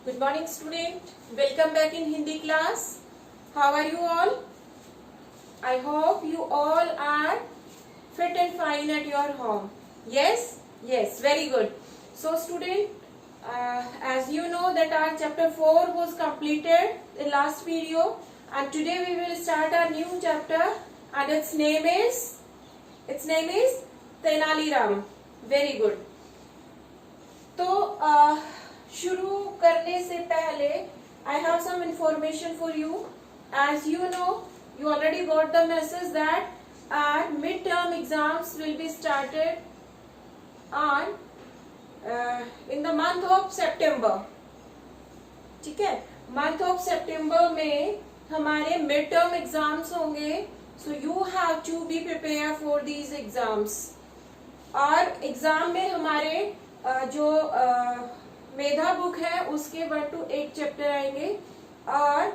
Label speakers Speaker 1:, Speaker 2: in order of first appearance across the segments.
Speaker 1: Good morning student. Welcome back in Hindi class. How are you all? I hope you all are fit and fine at your home. Yes? Yes, very good. So student, as you know that our chapter 4 was completed in last video, and today we will start our new chapter, and its name is Tenali Ram. Very good. तो शुरू करने से पहले I have some information for you. As you know, you already got the message that our midterm exams will be started on in the month of September. ठीक है, month of September में हमारे midterm exams होंगे. So you have to be prepared for these exams. और exam में हमारे जो मेधा book है उसके 1 to 8 चैप्टर आएंगे, और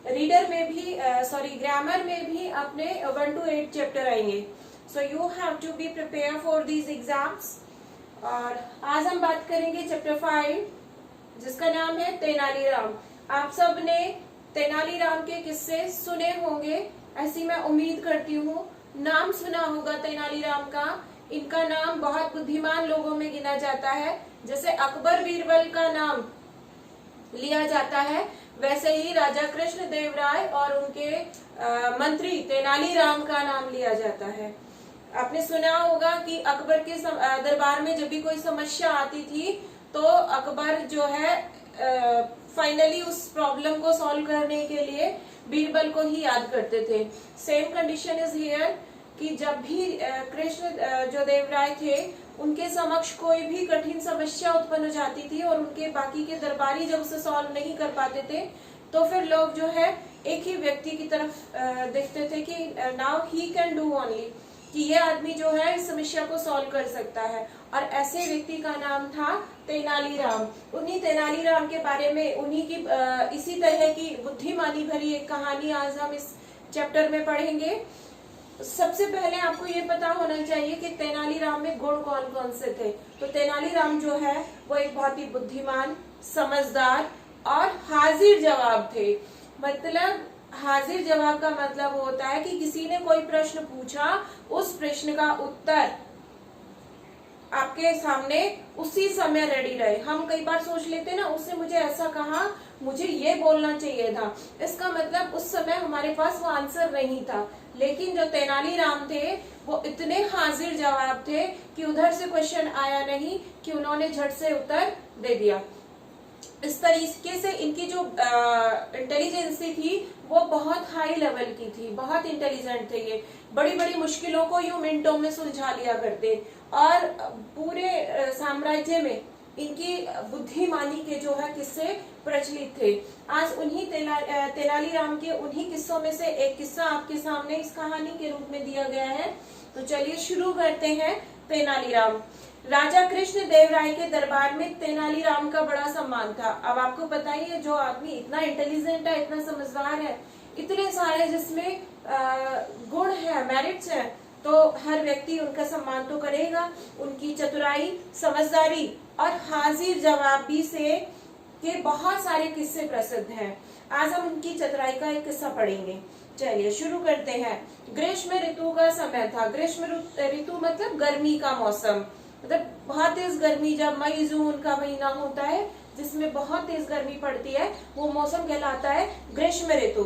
Speaker 1: रीडर में भी ग्रामर में भी अपने 1 to 8 चैप्टर आएंगे. So you have to be prepare for these exams. और आज हम बात करेंगे चैप्टर 5 जिसका नाम है तेनाली राम. आप सब ने तेनाली राम के किस्से सुने होंगे, ऐसी मैं उम्मीद करती हूँ. नाम सुना होगा तेनाली राम का. इनका नाम बहुत बुद्धिमान लोगों में गिना जाता है. जैसे अकबर बीरबल का नाम लिया जाता है, वैसे ही राजा कृष्ण देव राय और उनके मंत्री तेनाली राम का नाम लिया जाता है. आपने सुना होगा कि अकबर के दरबार में जब भी कोई समस्या आती थी तो अकबर जो है फाइनली उस प्रॉब्लम को सॉल्व करने के लिए बीरबल को ही याद करते थे. सेम कंडीशन इज हियर कि जब भी कृष्ण जो देवराय थे उनके समक्ष कोई भी कठिन समस्या उत्पन्न हो जाती थी और उनके बाकी के दरबारी जब उसे सॉल्व नहीं कर पाते थे तो फिर लोग जो है एक ही व्यक्ति की तरफ देखते थे कि now he can do only, कि ये आदमी जो है इस समस्या को सॉल्व कर सकता है. और ऐसे व्यक्ति का नाम था तेनाली राम. उन्हीं तेनाली राम के बारे में उन्हीं की इसी तरह की बुद्धिमानी भरी एक कहानी आज हम इस चैप्टर में पढ़ेंगे. सबसे पहले आपको ये पता होना चाहिए कि तेनाली राम में गुण कौन कौन से थे. तो तेनाली राम जो है वो एक बहुत ही बुद्धिमान, समझदार और हाजिर जवाब थे. मतलब हाजिर जवाब का मतलब होता है कि किसी ने कोई प्रश्न पूछा, उस प्रश्न का उत्तर आपके सामने उसी समय रेडी रहे. हम कई बार सोच लेते ना, उसने मुझे ऐसा कहा, मुझे ये बोलना चाहिए था. इसका मतलब उस समय हमारे पास वो आंसर नहीं था. लेकिन जो तेनाली राम थे वो इतने हाजिर जवाब थे कि उधर से क्वेश्चन आया नहीं कि उन्होंने झट से उत्तर दे दिया. इस तरीके से इनकी जो इंटेलिजेंसी थी वो बहुत हाई लेवल की थी. बहुत इंटेलिजेंट थे ये. बड़ी बड़ी मुश्किलों को यूं मिनटों में सुलझा लिया करते, और पूरे साम्राज्य में इनकी बुद्धिमानी के जो है किस्से प्रचलित थे. आज उन्हीं तेनाली राम के उन्हीं किस्सों में से एक किस्सा आपके सामने इस कहानी के रूप में दिया गया है. तो चलिए शुरू करते हैं. तेनाली राम. राजा कृष्ण देव राय के दरबार में तेनाली राम का बड़ा सम्मान था. अब आपको पता ही है, जो आदमी इतना इंटेलिजेंट है, इतना समझदार है, इतने सारे जिसमें गुण है, मेरिट्स है, तो हर व्यक्ति उनका सम्मान तो करेगा. उनकी चतुराई, समझदारी और हाजिर जवाबी से के बहुत सारे किस्से प्रसिद्ध हैं. आज हम उनकी चतुराई का एक किस्सा पढ़ेंगे. चलिए शुरू करते हैं. ग्रीष्म ऋतु का समय था. ग्रीष्म ऋतु मतलब गर्मी का मौसम. मतलब बहुत तेज गर्मी, जब मई जून का महीना होता है जिसमें बहुत तेज गर्मी पड़ती है, वो मौसम कहलाता है ग्रीष्म ऋतु.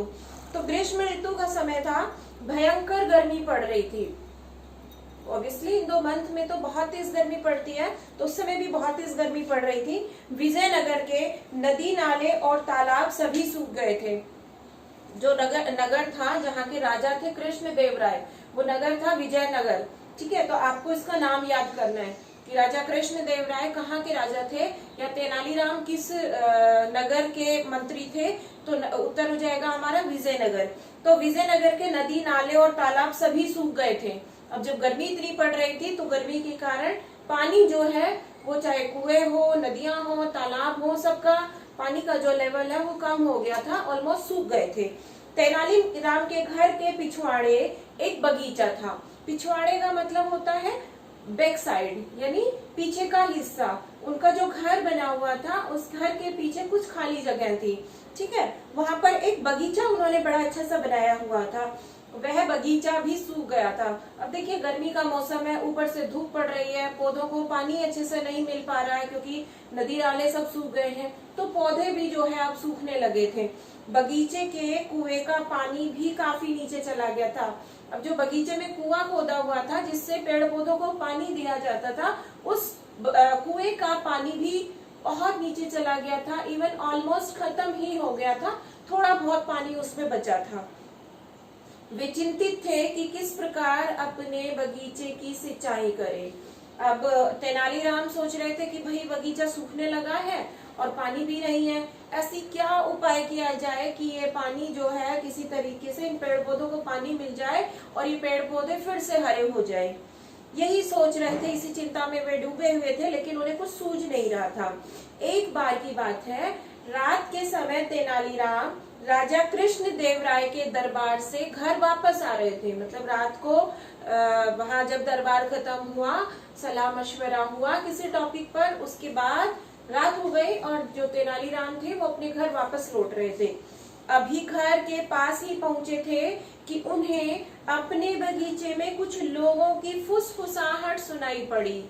Speaker 1: तो ग्रीष्म ऋतु का समय था. भयंकर गर्मी पड़ रही थी. ऑब्वियसली इन 2 मंथ में तो बहुत तेज गर्मी पड़ती है, तो उस समय भी बहुत तेज गर्मी पड़ रही थी. विजयनगर के नदी, नाले और तालाब सभी सूख गए थे. जो नगर था जहाँ के राजा थे कृष्ण देव राय, वो नगर था विजयनगर. ठीक है, तो आपको इसका नाम याद करना है कि राजा कृष्ण देव राय कहाँ के राजा थे, या तेनाली राम किस नगर के मंत्री थे. तो उत्तर हो जाएगा हमारा विजयनगर. तो विजयनगर के नदी, नाले और तालाब सभी सूख गए थे. अब जब गर्मी इतनी पड़ रही थी तो गर्मी के कारण पानी जो है वो चाहे कुएं हो, नदियां हो, तालाब हो, सबका पानी का जो लेवल है वो कम हो गया था, ऑलमोस्ट सूख गए थे. तेनाली राम के घर के पिछवाड़े एक बगीचा था. पिछवाड़े का मतलब होता है बैक साइड यानी पीछे का हिस्सा, उनका जो घर बना हुआ था उस घर के पीछे कुछ खाली जगह थी, ठीक है। वहां पर एक बगीचा उन्होंने बड़ा अच्छा सा बनाया हुआ था, वह बगीचा भी सूख गया था। अब देखिए गर्मी का मौसम है, ऊपर से धूप पड़ रही है, पौधों को पानी अच्छे से नहीं मिल पा रहा है क्योंकि नदी नाले सब सूख गए हैं, तो पौधे भी जो है अब सूखने लगे थे। बगीचे के कुएं का पानी भी काफी नीचे चला गया था। अब जो बगीचे में कुआं खोदा हुआ था जिससे पेड़ पौधों को पानी दिया जाता था, उस कुएं का पानी भी बहुत नीचे चला गया था, इवन ऑलमोस्ट खत्म ही हो गया था, थोड़ा बहुत पानी उसमें बचा था। वे चिंतित थे कि किस प्रकार अपने बगीचे की सिंचाई करें। अब तेनालीराम सोच रहे थे कि भाई बगीचा सूखने लगा है और पानी भी नहीं है, ऐसी क्या उपाय किया जाए कि ये पानी जो है किसी तरीके से इन पेड़ पौधों को पानी मिल जाए और ये पेड़ पौधे फिर से हरे हो जाए। यही सोच रहे थे, इसी चिंता में वे डूबे हुए थे, लेकिन उन्हें कुछ सूझ नहीं रहा था। एक बार की बात है, रात के समय तेनालीराम राजा कृष्ण देव राय के दरबार से घर वापस आ रहे थे। मतलब रात को वहां जब दरबार खत्म हुआ, सलाह मशवरा हुआ किसी टॉपिक पर, उसके बाद रात हो गई और जो तेनालीराम थे वो अपने घर वापस लौट रहे थे। अभी घर के पास ही पहुंचे थे कि उन्हें अपने बगीचे में कुछ लोगों की फुसफुसाहट सुनाई पड़ी।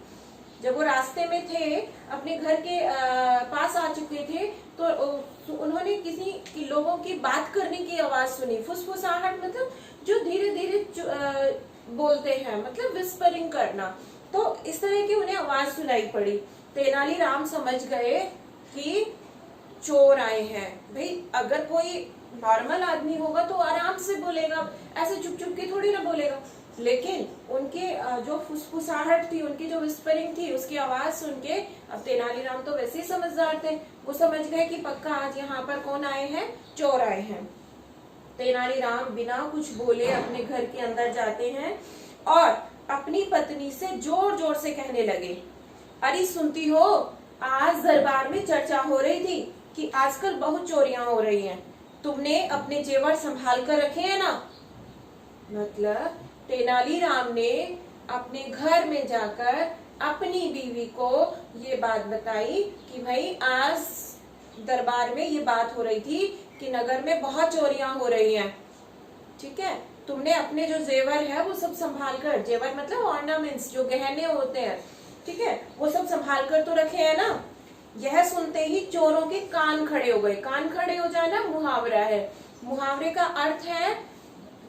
Speaker 1: जब वो रास्ते में थे, अपने घर के पास आ चुके थे, तो उन्होंने किसी लोगों की बात करने की आवाज सुनी। फुसफुसाहट मतलब जो धीरे धीरे बोलते हैं, मतलब विस्परिंग करना। तो इस तरह की उन्हें आवाज सुनाई पड़ी। तेनालीराम समझ गए कि चोर आए हैं। भाई अगर कोई नॉर्मल आदमी होगा तो आराम से बोलेगा, ऐसे चुप चुप के थोड़ी ना बोलेगा, लेकिन उनके जो फुसफुसाहट थी, उनकी जो विस्परिंग थी, उसकी आवाज सुन के अब तेनालीराम तो वैसे ही समझदार थे, वो समझ गए कि पक्का आज यहाँ पर कौन आए हैं, चोर आए हैं। तेनालीराम बिना कुछ बोले अपने घर के अंदर जाते हैं और अपनी पत्नी से जोर जोर से कहने लगे, अरे सुनती हो, आज दरबार में चर्चा हो रही थी कि आजकल बहुत चोरियां हो रही हैं, तुमने अपने जेवर संभाल कर रखे हैं ना। मतलब तेनालीराम ने अपने घर में जाकर अपनी बीवी को ये बात बताई कि भाई आज दरबार में ये बात हो रही थी कि नगर में बहुत चोरियां हो रही हैं, ठीक है, तुमने अपने जो जेवर है वो सब संभाल कर, जेवर मतलब ऑर्नामेंट्स, जो गहने होते हैं, ठीक है, वो सब संभाल कर तो रखे हैं ना। यह सुनते ही चोरों के कान खड़े हो गए। कान खड़े हो जाना मुहावरा है। मुहावरे का अर्थ है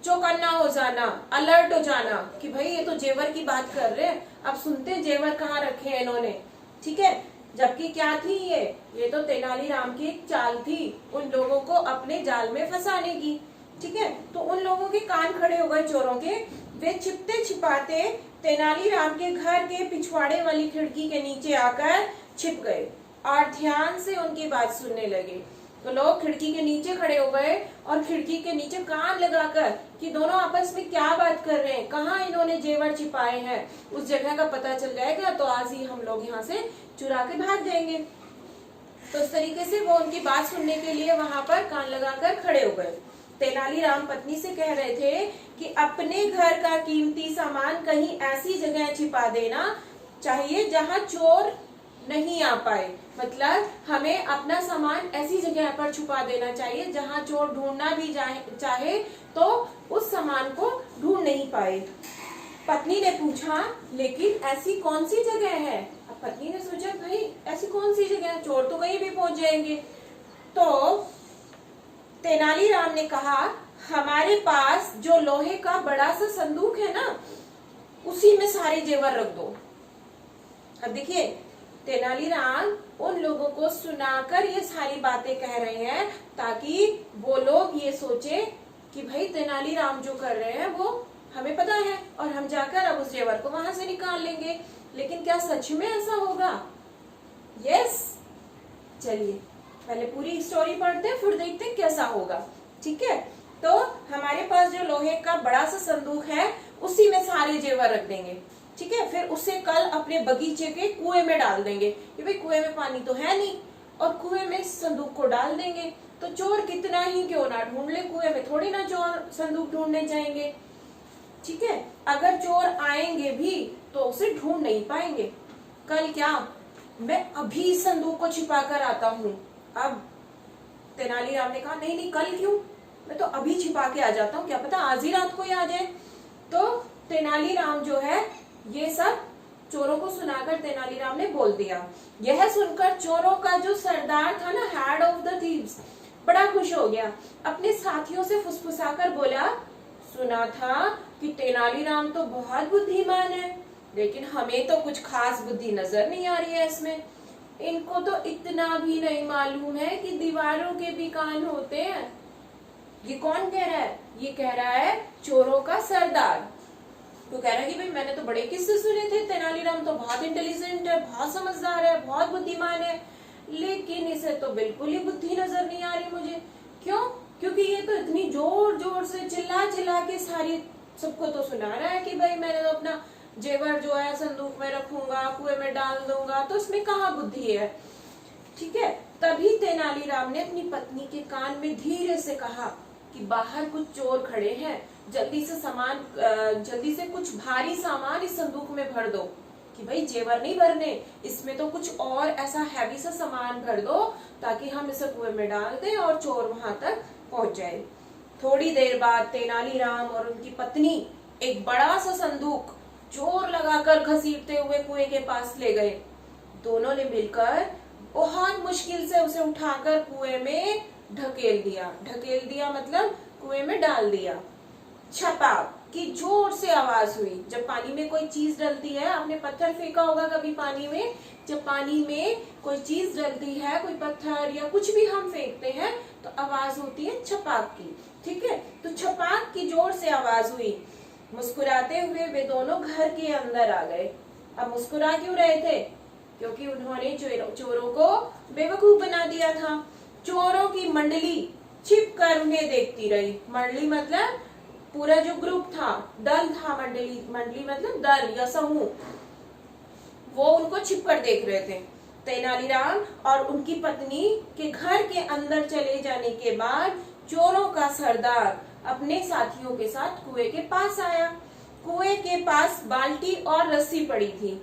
Speaker 1: चौकन्ना हो जाना, अलर्ट हो जाना कि भाई ये तो जेवर की बात कर रहे हैं, अब सुनते जेवर कहाँ रखे हैं इन्होंने, ठीक है। जबकि क्या थी ये तो तेनालीराम की एक चाल थी उन लोगों को अपने जाल में फंसाने की, ठीक है। तो उन लोगों के कान खड़े हो गए चोरों के। वे छिपते छिपाते तेनालीराम के घर के पिछवाड़े वाली खिड़की के नीचे आकर छिप गए और ध्यान से उनकी बात सुनने लगे। तो लोग खिड़की के नीचे खड़े हो गए और खिड़की के नीचे कान लगाकर कि दोनों आपस में क्या बात कर रहे हैं, कहाँ इन्होंने जेवर छिपाए हैं, उस जगह का पता चल जाएगा तो आज ही हम लोग यहाँ से चुरा के भाग जाएंगे। तो इस तरीके से वो उनकी बात सुनने के लिए वहां पर कान लगाकर खड़े हो गए। तेनालीराम पत्नी से कह रहे थे कि अपने घर का कीमती सामान कहीं ऐसी जगह छिपा देना चाहिए जहाँ चोर नहीं आ पाए। मतलब हमें अपना सामान ऐसी जगह पर छुपा देना चाहिए जहां चोर ढूंढना भी चाहे तो उस सामान को ढूंढ नहीं पाए। पत्नी ने पूछा, लेकिन ऐसी कौन सी जगह है। अब पत्नी ने सोचा, भाई ऐसी कौन सी जगह है, चोर तो कहीं भी पहुंच जाएंगे। तो तेनालीराम ने कहा, हमारे पास जो लोहे का बड़ा सा संदूक है ना, उसी में सारे जेवर रख दो। अब देखिए तेनालीराम उन लोगों को सुनाकर ये सारी बातें कह रहे हैं ताकि वो लोग ये सोचे कि भाई तेनालीराम जो कर रहे हैं वो हमें पता है और हम जाकर अब उस जेवर को वहां से निकाल लेंगे। लेकिन क्या सच में ऐसा होगा? यस, चलिए पहले पूरी स्टोरी पढ़ते हैं, फिर देखते हैं कैसा होगा, ठीक है। तो हमारे पास जो लोहे का बड़ा सा संदूक है उसी में सारे जेवर रख देंगे, ठीक है। फिर उसे कल अपने बगीचे के कुएं में डाल देंगे कि भाई कुएं में पानी तो है नहीं, और कुएं में संदूक को डाल देंगे तो चोर कितना ही क्यों ना ढूंढ ले, कुएं में थोड़ी ना चोर संदूक ढूंढने जाएंगे, ठीक है। अगर चोर आएंगे भी तो उसे ढूंढ नहीं पाएंगे। कल क्या, मैं अभी इस संदूक को छिपा कर आता हूँ। अब तेनालीराम ने कहा नहीं नहीं कल क्यों, मैं तो अभी छिपा के आ जाता हूँ, क्या पता आज ही रात को ही आ जाए। तो तेनालीराम जो है ये सब चोरों को सुनाकर तेनालीराम ने बोल दिया। यह सुनकर चोरों का जो सरदार था ना, हेड ऑफ द थीव्स, बड़ा खुश हो गया। अपने साथियों से फुसफुसाकर बोला, सुना था कि तेनालीराम तो बहुत बुद्धिमान है, लेकिन हमें तो कुछ खास बुद्धि नजर नहीं आ रही है इसमें। इनको तो इतना भी नहीं मालूम है कि दीवारों के भी कान होते हैं। ये कौन कह रहा है? ये कह रहा है चोरों का सरदार। तो कह रहा है कि भाई मैंने तो बड़े किस्से सुने थे, तेनालीराम तो बहुत इंटेलिजेंट है, बहुत समझदार है, बहुत बुद्धिमान है, लेकिन इसे तो बिल्कुल ही बुद्धि नजर नहीं आ रही मुझे। क्यों? क्योंकि ये तो इतनी जोर जोर से चिल्ला चिल्ला के सारी सबको तो सुना रहा है कि भाई मैंने तो अपना जेवर जो है संदूक में रखूंगा, कुएं में डाल दूंगा, तो इसमें कहाँ बुद्धि है। ठीक है, तभी तेनालीराम ने अपनी पत्नी के कान में धीरे से कहा कि बाहर कुछ चोर खड़े हैं, जल्दी से कुछ भारी सामान इस संदूक में भर दो। कि भाई जेवर नहीं भरने, इसमें तो कुछ और ऐसा हैवी सा सामान भर दो ताकि हम इसे कुएं में डाल दें और चोर वहां तक पहुंच जाए। थोड़ी देर बाद तेनालीराम और उनकी पत्नी एक बड़ा सा संदूक जोर लगाकर घसीटते हुए कुएं के पास ले गए। दोनों ने मिलकर बहुत मुश्किल से उसे उठाकर कुएं में ढकेल दिया मतलब कुएं में डाल दिया। छपाक की जोर से आवाज हुई। जब पानी में कोई चीज डलती है, आपने पत्थर फेंका होगा कभी पानी में, जब पानी में कोई चीज डलती है, कोई पत्थर या कुछ भी हम फेंकते हैं तो आवाज होती है छपाक की। ठीक है, तो छपाक की जोर से आवाज हुई। मुस्कुराते हुए वे दोनों घर के अंदर आ गए। अब मुस्कुरा क्यों रहे थे? क्योंकि उन्होंने चोरों को बेवकूफ बना दिया था। चोरों की मंडली छिप कर उन्हें देखती रही। मंडली मतलब पूरा जो ग्रुप था, दल था, मंडली मतलब दल या समूह, वो उनको छिप कर देख रहे थे। तेनालीराम और उनकी पत्नी के घर के अंदर चले जाने के बाद चोरों का सरदार अपने साथियों के साथ कुएं के पास आया। कुएं के पास बाल्टी और रस्सी पड़ी थी।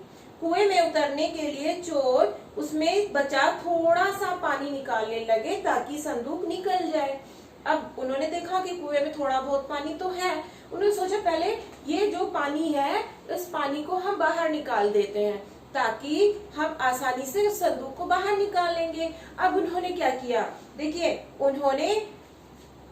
Speaker 1: कुएं में उतरने के लिए चोर उसमें बचा थोड़ा सा पानी निकालने लगे ताकि संदूक निकल जाए। अब उन्होंने देखा कि कुएं में थोड़ा बहुत पानी तो है। उन्होंने सोचा पहले ये जो पानी है इस पानी को हम बाहर निकाल देते हैं ताकि हम आसानी से उस संदूक को बाहर निकालेंगे। अब उन्होंने क्या किया, देखिए उन्होंने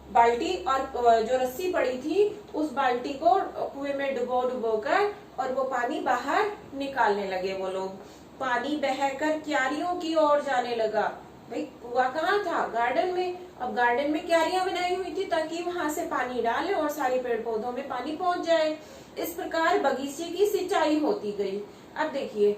Speaker 1: बाल्टी और जो रस्सी पड़ी थी उस बाल्टी को कुएं में डुबो कर और वो पानी बाहर निकालने लगे। वो लोग पानी बहकर क्यारियों की ओर जाने लगा। भाई कुआं कहाँ था? गार्डन में। अब गार्डन में क्यारियां बनाई हुई थी ताकि वहां से पानी डाले और सारे पेड़ पौधों में पानी पहुंच जाए। इस प्रकार बगीचे की सिंचाई होती गई। अब देखिए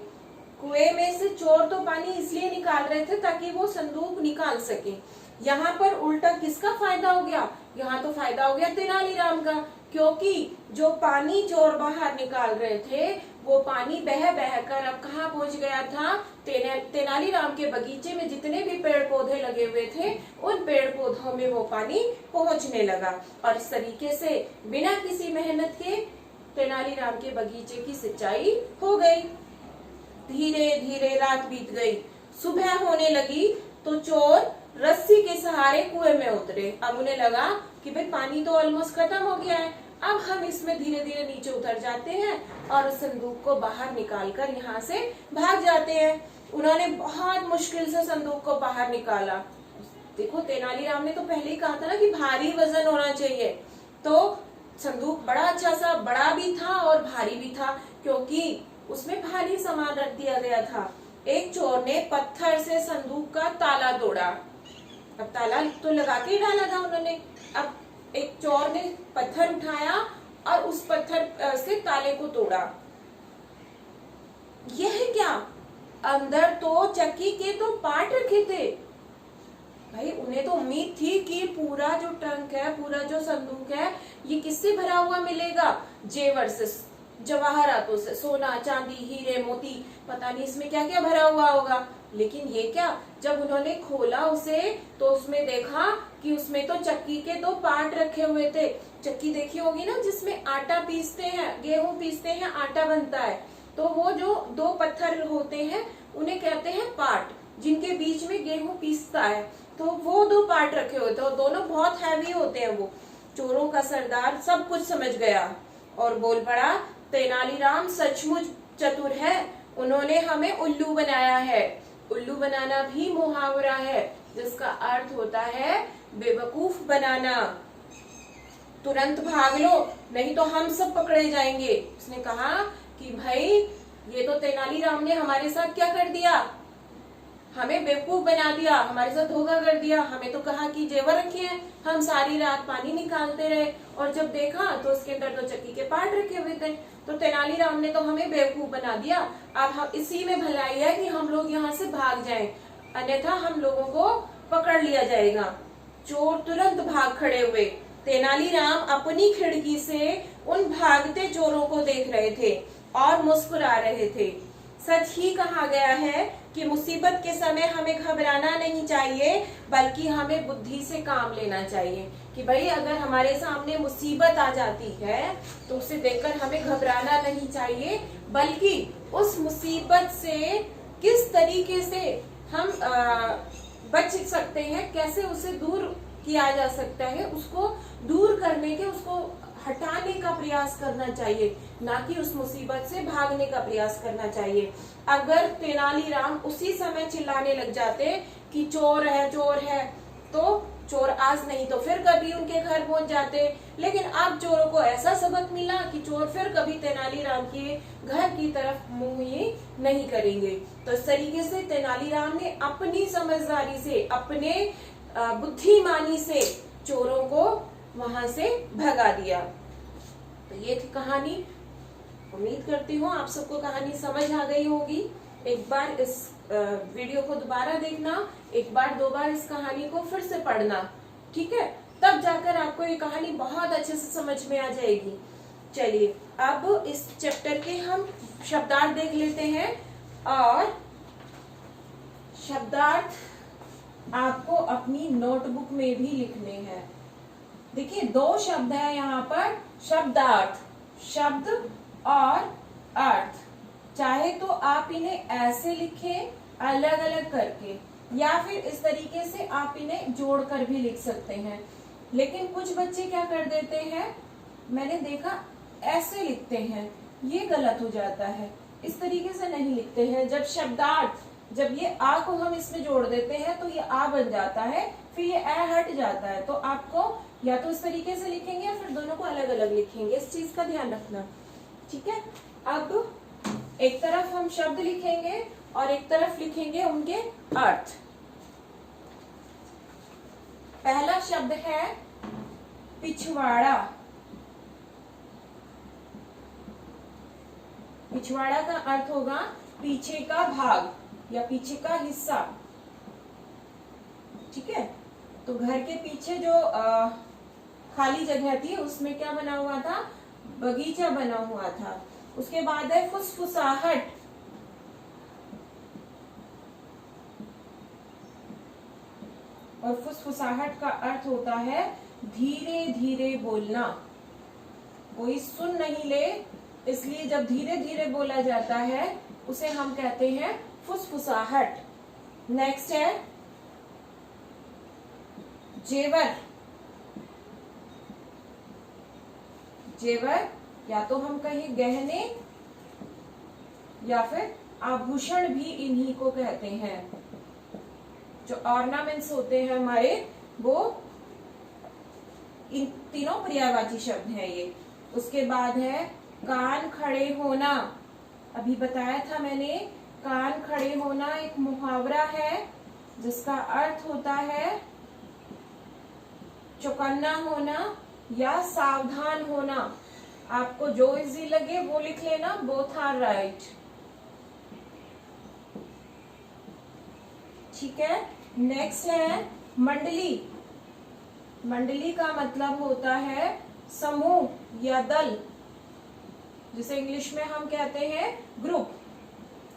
Speaker 1: कुएं में से चोर तो पानी इसलिए निकाल रहे थे ताकि वो संदूक निकाल सके। यहाँ पर उल्टा किसका फायदा हो गया? यहाँ तो फायदा हो गया तेनालीराम का, क्योंकि जो पानी चोर बाहर निकाल रहे थे वो पानी बह बह कर अब कहाँ पहुंच गया था? तेनालीराम के बगीचे में जितने भी पेड़ पौधे लगे हुए थे उन पेड़ पौधों में वो पानी पहुंचने लगा। और इस तरीके से बिना किसी मेहनत के तेनालीराम के बगीचे की सिंचाई हो गई। धीरे धीरे रात बीत गई। सुबह होने लगी तो चोर रस्सी के सहारे कुएं में उतरे। अब उन्हें लगा कि भाई पानी तो ऑलमोस्ट खत्म हो गया है, अब हम इसमें धीरे धीरे नीचे उतर जाते हैं और उस संदूक को बाहर निकालकर यहाँ से भाग जाते हैं। उन्होंने बहुत मुश्किल से संदूक को बाहर निकाला। देखो तेनालीराम ने तो पहले ही कहा था ना कि भारी वजन होना चाहिए, तो संदूक बड़ा अच्छा सा बड़ा भी था और भारी भी था क्योंकि उसमें भारी सामान रख दिया गया था। एक चोर ने पत्थर से संदूक का ताला तोड़ा। अब ताला तो लगा के ही डाला था उन्होंने। अब एक चोर ने पत्थर उठाया और उस पत्थर से ताले को तोड़ा। यह क्या? अंदर तो चक्की के तो पार्ट रखे थे। भाई उन्हें तो उम्मीद थी कि पूरा जो ट्रंक है, पूरा जो संदूक है, ये किससे भरा हुआ मिलेगा? जेवर से, जवाहरातों से, सोना चांदी हीरे मोती, पता नहीं इसमें क्या क्या भरा हुआ होगा। लेकिन ये क्या, जब उन्होंने खोला उसे तो उसमें देखा कि उसमें तो चक्की के दो पार्ट रखे हुए थे। चक्की देखी होगी ना जिसमें आटा पीसते हैं, गेहूं पीसते हैं, आटा बनता है। तो वो जो दो पत्थर होते हैं उन्हें कहते हैं पाट, जिनके बीच में गेहूं पीसता है। तो वो दो पाट रखे होते हैं और दोनों बहुत हैवी होते हैं। वो चोरों का सरदार सब कुछ समझ गया और बोल पड़ा, तेनालीराम सचमुच चतुर है, उन्होंने हमें उल्लू बनाया है। उल्लू बनाना भी मुहावरा है जिसका अर्थ होता है बेवकूफ बनाना। तुरंत भाग लो नहीं तो हम सब पकड़े जाएंगे। उसने कहा कि भाई ये तो तेनालीराम ने हमारे साथ क्या कर दिया, हमें बेवकूफ बना दिया, हमारे साथ धोखा कर दिया। हमें तो कहा कि जेवर रखे हैं, हम सारी रात पानी निकालते रहे और जब देखा तो उसके अंदर तो चक्की के पाट रखे हुए थे। तो तेनालीराम ने तो हमें बेवकूफ बना दिया। अब हम इसी में भलाई है कि हम लोग यहाँ से भाग जाएं, अन्यथा हम लोगों को पकड़ लिया जाएगा। चोर तुरंत भाग खड़े हुए। तेनालीराम अपनी खिड़की से उन भागते चोरों को देख रहे थे और मुस्कुरा रहे थे। सच ही कहा गया है कि मुसीबत के समय हमें घबराना नहीं चाहिए, बल्कि हमें बुद्धि से काम लेना चाहिए। कि भाई अगर हमारे सामने मुसीबत आ जाती है तो उसे देखकर हमें घबराना नहीं चाहिए, बल्कि उस मुसीबत से किस तरीके से हम बच सकते हैं, कैसे उसे दूर किया जा सकता है, उसको दूर करने के, उसको हटाने का प्रयास करना चाहिए, ना कि उस मुसीबत से भागने का प्रयास करना चाहिए। अगर तेनालीराम उसी समय चिल्लाने लग जाते कि चोर है, तो चोर आज नहीं तो फिर कभी उनके घर पहुंच जाते। लेकिन अब चोरों को ऐसा सबक मिला कि चोर फिर कभी तेनालीराम के घर की तरफ मुंह ही नहीं करेंगे। तो इस तरीके से तेनालीराम ने अपनी समझदारी से, अपने बुद्धिमानी से चोरों को वहां से भगा दिया। तो ये थी कहानी। उम्मीद करती हूँ आप सबको कहानी समझ आ गई होगी। एक बार इस वीडियो को दोबारा देखना, एक बार दो बार इस कहानी को फिर से पढ़ना, ठीक है? तब जाकर आपको ये कहानी बहुत अच्छे से समझ में आ जाएगी। चलिए अब इस चैप्टर के हम शब्दार्थ देख लेते हैं। और शब्दार्थ आपको अपनी नोटबुक में भी लिखने हैं। देखिए दो शब्द है यहाँ पर, शब्दार्थ, शब्द और अर्थ। चाहे तो आप इन्हें ऐसे लिखें अलग अलग करके, या फिर इस तरीके से आप इन्हें जोड़कर भी लिख सकते हैं। लेकिन कुछ बच्चे क्या कर देते हैं, मैंने देखा ऐसे लिखते हैं, ये गलत हो जाता है। इस तरीके से नहीं लिखते हैं। जब शब्दार्थ, जब ये आ को हम इसमें जोड़ देते हैं तो ये आ बन जाता है, फिर ये ए हट जाता है। तो आपको या तो इस तरीके से लिखेंगे या फिर दोनों को अलग अलग लिखेंगे। इस चीज का ध्यान रखना, ठीक है? अब एक तरफ हम शब्द लिखेंगे और एक तरफ लिखेंगे उनके अर्थ। पहला शब्द है पिछवाड़ा। पिछवाड़ा का अर्थ होगा पीछे का भाग या पीछे का हिस्सा, ठीक है? तो घर के पीछे जो खाली जगह थी उसमें क्या बना हुआ था, बगीचा बना हुआ था। उसके बाद है फुसफुसाहट। और फुसफुसाहट का अर्थ होता है धीरे धीरे बोलना। कोई सुन नहीं ले, इसलिए जब धीरे धीरे बोला जाता है उसे हम कहते हैं फुसफुसाहट। नेक्स्ट है जेवर। जेवर या तो हम कहें गहने या फिर आभूषण भी इन्हीं को कहते हैं। जो ऑर्नामेंट्स होते हैं हमारे, वो इन तीनों पर्यायवाची शब्द हैं ये। उसके बाद है कान खड़े होना। अभी बताया था मैंने, कान खड़े होना एक मुहावरा है जिसका अर्थ होता है चौकन्ना होना या सावधान होना। आपको जो इजी लगे वो लिख लेना, बोथ आर राइट, ठीक है? नेक्स्ट है मंडली। मंडली का मतलब होता है समूह या दल, जिसे इंग्लिश में हम कहते हैं group.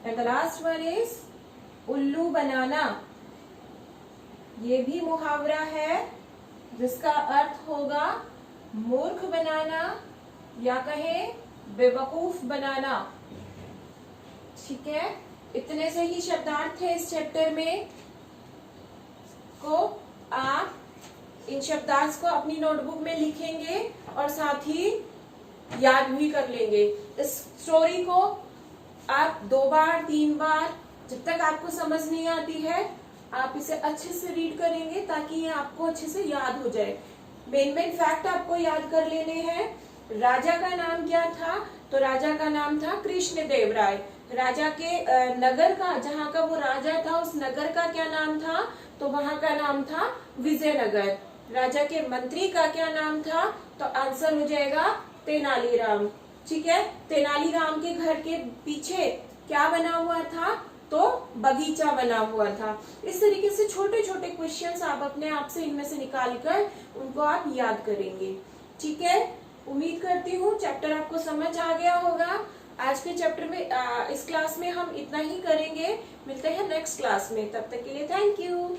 Speaker 1: And the last one is उल्लू बनाना। ये भी मुहावरा है जिसका अर्थ होगा मूर्ख बनाना या कहें बेवकूफ बनाना। ठीक है, इतने से ही शब्दार्थ है इस चैप्टर में। को आप इन शब्दार्थ को अपनी नोटबुक में लिखेंगे और साथ ही याद भी कर लेंगे। इस स्टोरी को आप 2 बार 3 बार, जब तक आपको समझ नहीं आती है, आप इसे अच्छे से रीड करेंगे ताकि ये आपको अच्छे से याद हो जाए। मेन फैक्ट आपको याद कर लेने हैं। राजा का नाम क्या था? तो राजा का नाम था कृष्णदेव राय। राजा के नगर का, जहाँ का वो राजा था, उस नगर का क्या नाम था? तो वहां का नाम था विजयनगर। राजा के मंत्री का क्या नाम था? तो आंसर हो जाएगा तेनालीराम। ठीक है, तेनालीराम के घर के पीछे क्या बना हुआ था? तो बगीचा बना हुआ था। इस तरीके से छोटे छोटे क्वेश्चंस आप अपने आप से इनमें से निकालकर उनको आप याद करेंगे। ठीक है, उम्मीद करती हूँ चैप्टर आपको समझ आ गया होगा। आज के चैप्टर में इस क्लास में हम इतना ही करेंगे। मिलते हैं नेक्स्ट क्लास में, तब तक के लिए थैंक यू।